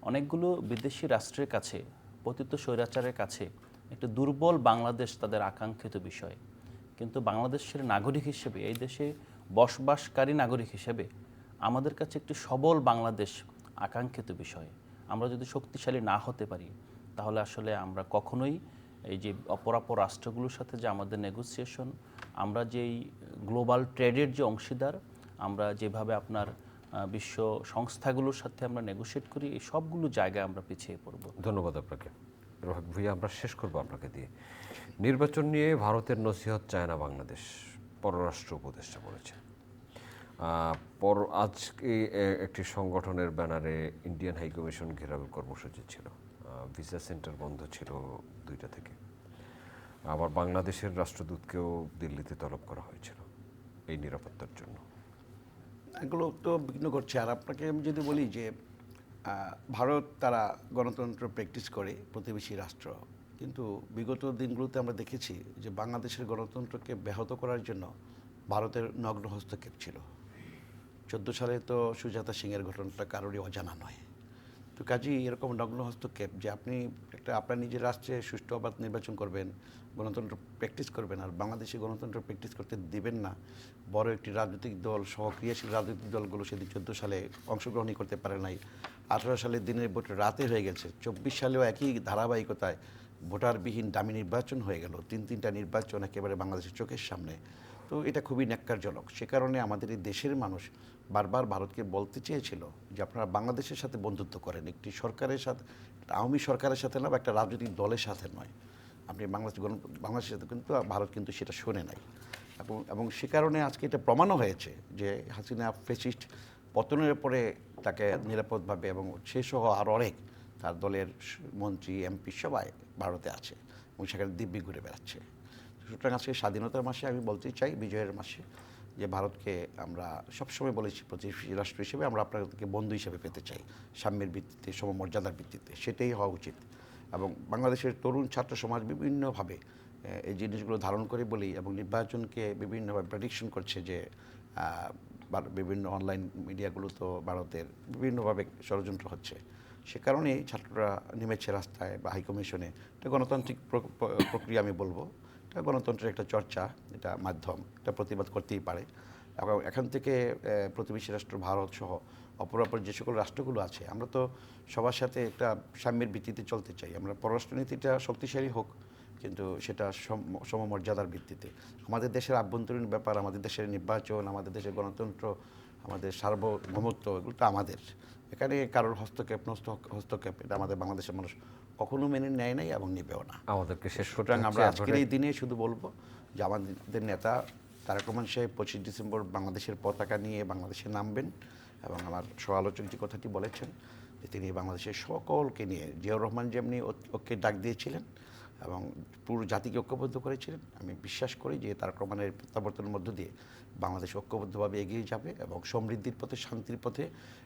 অনেকগুলো বিদেশি রাষ্ট্রের কাছে, পতিত স্বৈরাচারের কাছে একটা দুর্বল বাংলাদেশ তাদের আকাঙ্ক্ষিত বিষয়, কিন্তু বাংলাদেশের নাগরিক হিসেবে, এই দেশে বসবাসকারী নাগরিক হিসেবে আমাদের কাছে একটি সবল বাংলাদেশ আকাঙ্ক্ষিত বিষয়। আমরা যদি শক্তিশালী না হতে পারি, তাহলে আসলে আমরা কখনোই এই যে অপরাপর রাষ্ট্রগুলোর সাথে যে আমাদের নেগোসিয়েশন, আমরা যেই গ্লোবাল ট্রেডের যে অংশীদার, আমরা যেভাবে আপনার বিশ্ব সংস্থাগুলোর সাথে আমরা নেগোশিয়েট করি, এই সবগুলো জায়গায় আমরা পিছিয়ে পড়ব। ধন্যবাদ আপনাকে। রোহাক ভুইয়া, আমরা শেষ করবো আপনাকে দিয়ে। নির্বাচন নিয়ে ভারতের নসিহত চায় না বাংলাদেশ, পররাষ্ট্র উপদেষ্টা বলেছে। আজকে একটি সংগঠনের ব্যানারে ইন্ডিয়ান হাইকমিশন ঘেরাওয়ের কর্মসূচি ছিল, ভিসা সেন্টার বন্ধ ছিল 2টা থেকে। আবার বাংলাদেশের রাষ্ট্রদূতকেও দিল্লিতে তলব করা হয়েছিল এই নিরাপত্তার জন্য। এগুলো তো বিঘ্ন করছে। আর আপনাকে আমি যদি বলি যে ভারত তারা গণতন্ত্র প্র্যাকটিস করে, প্রতিবেশী রাষ্ট্র, কিন্তু বিগত দিনগুলোতে আমরা দেখেছি যে বাংলাদেশের গণতন্ত্রকে ব্যাহত করার জন্য ভারতের নগ্ন হস্তক্ষেপ ছিল। 14 সালে তো সুজাতা সিংয়ের ঘটনাটা কারোরই অজানা নয়। তো কাজেই এরকম নগ্ন হস্তক্ষেপ, যে আপনি আপনার নিজের রাষ্ট্রে সুষ্ঠু অবাধ নির্বাচন করবেন, গণতন্ত্র প্র্যাকটিস করবেন, আর বাংলাদেশে গণতন্ত্র প্র্যাকটিস করতে দিবেন না। বড় একটি রাজনৈতিক দল সহ ক্রিয়াশীল রাজনৈতিক দলগুলো সেদিন 14 সালে অংশগ্রহণই করতে পারে নাই। 18 সালে দিনের ভোট রাতে হয়ে গেছে। 24 সালেও একই ধারাবাহিকতায় ভোটারবিহীন দামি নির্বাচন হয়ে গেল। 3টা নির্বাচন একেবারে বাংলাদেশের চোখের সামনে। তো এটা খুবই ন্যাক্কারজনক। সে কারণে আমাদের এই দেশের মানুষ বারবার ভারতকে বলতে চেয়েছিল যে আপনারা বাংলাদেশের সাথে বন্ধুত্ব করেন, একটি সরকারের সাথে, আওয়ামী সরকারের সাথে না, বা একটা রাজনৈতিক দলের সাথে নয়। আপনি বাংলাদেশের সাথে, কিন্তু ভারত কিন্তু সেটা শোনে নাই। এবং সে কারণে আজকে এটা প্রমাণও হয়েছে যে হাসিনা ফেসিস্ট পতনের পরে তাকে নিরাপদভাবে, এবং সে সহ আরও অনেক তার দলের মন্ত্রী এমপি সবাই ভারতে আছে এবং সেখানে দিব্যি ঘুরে বেড়াচ্ছে। সুতরাং আজকে স্বাধীনতার মাসে আমি বলতে চাই, বিজয়ের মাসে, যে ভারতকে আমরা সবসময় বলেছি প্রতিবেশী রাষ্ট্র হিসেবে আমরা আপনাদেরকে বন্ধু হিসেবে পেতে চাই, সাম্যের ভিত্তিতে, সমমর্যাদার ভিত্তিতে। সেটাই হওয়া উচিত। এবং বাংলাদেশের তরুণ ছাত্র সমাজ বিভিন্নভাবে এই জিনিসগুলো ধারণ করে বলেই, এবং নির্বাচনকে বিভিন্নভাবে প্রেডিকশন করছে যে বিভিন্ন অনলাইন মিডিয়াগুলো তো ভারতের বিভিন্নভাবে ষড়যন্ত্র হচ্ছে। সে কারণেই ছাত্ররা নেমেছে রাস্তায় বা হাইকমিশনে। এটা গণতান্ত্রিক প্রক্রিয়া আমি বলবো, এটা গণতন্ত্রের একটা চর্চা, এটা মাধ্যম, এটা প্রতিবাদ করতেই পারে। এবং এখান থেকে প্রতিবেশী রাষ্ট্র ভারত সহ অপরাপর যে সকল রাষ্ট্রগুলো আছে, আমরা তো সবার সাথে একটা সাম্যের ভিত্তিতে চলতে চাই। আমরা পররাষ্ট্রনীতিটা শক্তিশালী হোক, কিন্তু সেটা সমমর্যাদার ভিত্তিতে। আমাদের দেশের আভ্যন্তরীণ ব্যাপার, আমাদের দেশের নির্বাচন, আমাদের দেশের গণতন্ত্র, আমাদের সার্বভৌমত্ব, এগুলো তো আমাদের। এখানে কারোর হস্তক্ষেপ এটা আমাদের বাংলাদেশের মানুষ কখনো মেনে নেয় নাই এবং নেবেও না। আমাদেরকে শেষ করতে সুতরাং আমরা হচ্ছে। আজকের এই দিনে শুধু বলবো যে আমাদের নেতা তারেক রহমান সাহেব 25 ডিসেম্বর বাংলাদেশের পতাকা নিয়ে বাংলাদেশে নামবেন, এবং আমার সহ-আলোচক যে কথাটি বলেছেন যে তিনি বাংলাদেশের সকলকে নিয়ে, জিয়াউর রহমান যেমনি ওকে ডাক দিয়েছিলেন এবং পুরো জাতিকে ঐক্যবদ্ধ করেছিলেন, আমি বিশ্বাস করি যে তারেক রহমানের প্রত্যাবর্তনের মধ্য দিয়ে বাংলাদেশ ঐক্যবদ্ধভাবে এগিয়ে যাবে এবং সমৃদ্ধির পথে, শান্তির পথে,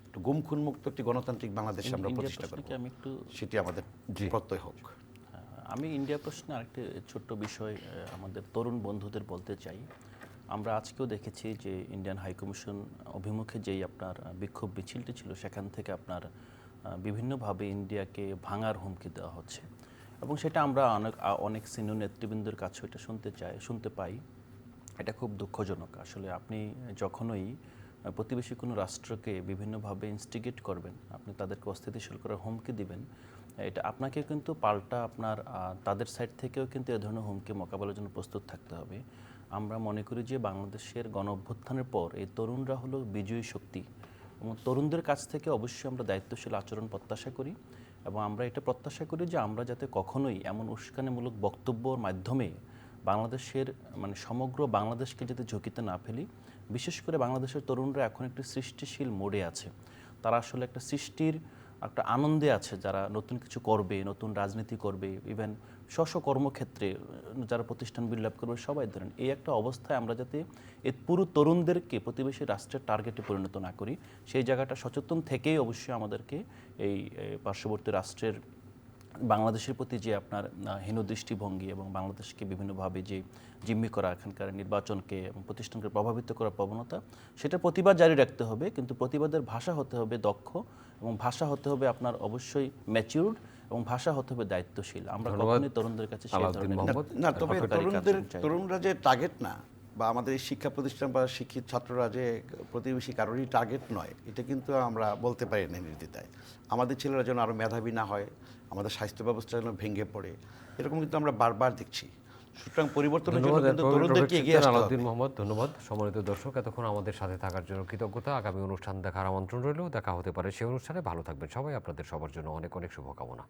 একটু গুম খুন মুক্ত একটি গণতান্ত্রিক বাংলাদেশ আমরা প্রতিষ্ঠা করব। সেটি আমাদের প্রত্যয় হোক। আমি ইন্ডিয়া প্রশ্নে আরেকটি ছোট্ট বিষয় আমাদের তরুণ বন্ধুদের বলতে চাই। আমরা আজকেও দেখেছি যে ইন্ডিয়ান হাইকমিশন অভিমুখে যেই আপনার বিক্ষোভ মিছিলটি ছিল, সেখান থেকে আপনার বিভিন্নভাবে ইন্ডিয়াকে ভাঙার হুমকি দেওয়া হচ্ছে, এবং সেটা আমরা অনেক সিনিয়র নেতৃবৃন্দের কাছেও এটা শুনতে পাই। এটা খুব দুঃখজনক। আসলে আপনি যখনই প্রতিবেশী কোনো রাষ্ট্রকে বিভিন্নভাবে ইনস্টিগেট করবেন, আপনি তাদেরকে অস্থিতিশীল করার হুমকি দিবেন, এটা আপনাকে কিন্তু পাল্টা আপনার তাদের সাইড থেকেও কিন্তু এ ধরনের হুমকি মোকাবেলার জন্য প্রস্তুত থাকতে হবে। আমরা মনে করি যে বাংলাদেশের গণ অভ্যুত্থানের পর এই তরুণরা হলো বিজয়ী শক্তি, এবং তরুণদের কাছ থেকে অবশ্যই আমরা দায়িত্বশীল আচরণ প্রত্যাশা করি, এবং আমরা এটা প্রত্যাশা করি যে আমরা যাতে কখনোই এমন উস্কানিমূলক বক্তব্যর মাধ্যমে বাংলাদেশের মানে সমগ্র বাংলাদেশকে যাতে ঝুঁকিতে না ফেলি। বিশেষ করে বাংলাদেশের তরুণরা এখন একটি সৃষ্টিশীল মোডে আছে, তারা আসলে একটা সৃষ্টির একটা আনন্দে আছে, যারা নতুন কিছু করবে, নতুন রাজনীতি করবে, ইভেন স্ব কর্মক্ষেত্রে যারা প্রতিষ্ঠান বিল্ড করবে, সবাই ধরেন এই একটা অবস্থায় আমরা যাতে এই পুরো তরুণদেরকে প্রতিবেশী রাষ্ট্রের টার্গেটে পরিণত না করি, সেই জায়গাটা সচেতন থেকেই অবশ্যই আমাদেরকে এই পার্শ্ববর্তী রাষ্ট্রের বাংলাদেশের প্রতি যে আপনার হীন দৃষ্টিভঙ্গি এবং বাংলাদেশকে বিভিন্নভাবে যে জিম্মি করা, এখানকার নির্বাচনকে এবং প্রতিষ্ঠানকে প্রভাবিত করার প্রবণতা, সেটা প্রতিবাদ জারি রাখতে হবে, কিন্তু প্রতিবাদের ভাষা হতে হবে দক্ষ, এবং ভাষা হতে হবে আপনার অবশ্যই ম্যাচিউরড, এবং ভাষা হতে হবে দায়িত্বশীল। আমরা কখনোই তরুণদের কাছে সেই আলাউদ্দিন ধরনের মোহাম্মদ। না, তবে হঠকারী কাজ চাই না। তরুণরা যে টার্গেট না, বা আমাদের এই শিক্ষা প্রতিষ্ঠান বা শিক্ষিত ছাত্ররা যে প্রতিবেশী কারোরই টার্গেট নয়, এটা কিন্তু আমরা বলতে পারি না নির্দ্বিধায়। আমাদের ছেলেরা যেন আরও মেধাবী না হয়, আমাদের স্বাস্থ্য ব্যবস্থা যেন ভেঙে পড়ে, এরকম কিন্তু আমরা বারবার দেখছি। সুতরাং পরিবর্তনের জন্য ধন্যবাদ কিন্তু তরুণদেরকে এগিয়ে আসতে হবে। আলাউদ্দিন মোহাম্মদ, ধন্যবাদ। সম্মানিত দর্শক, এতক্ষণ আমাদের সাথে থাকার জন্য কৃতজ্ঞতা। আগামী অনুষ্ঠান দেখার আমন্ত্রণ রইল। দেখা হতে পারে সেই অনুষ্ঠানে। ভালো থাকবেন সবাই। আপনাদের সবার জন্য অনেক অনেক শুভকামনা।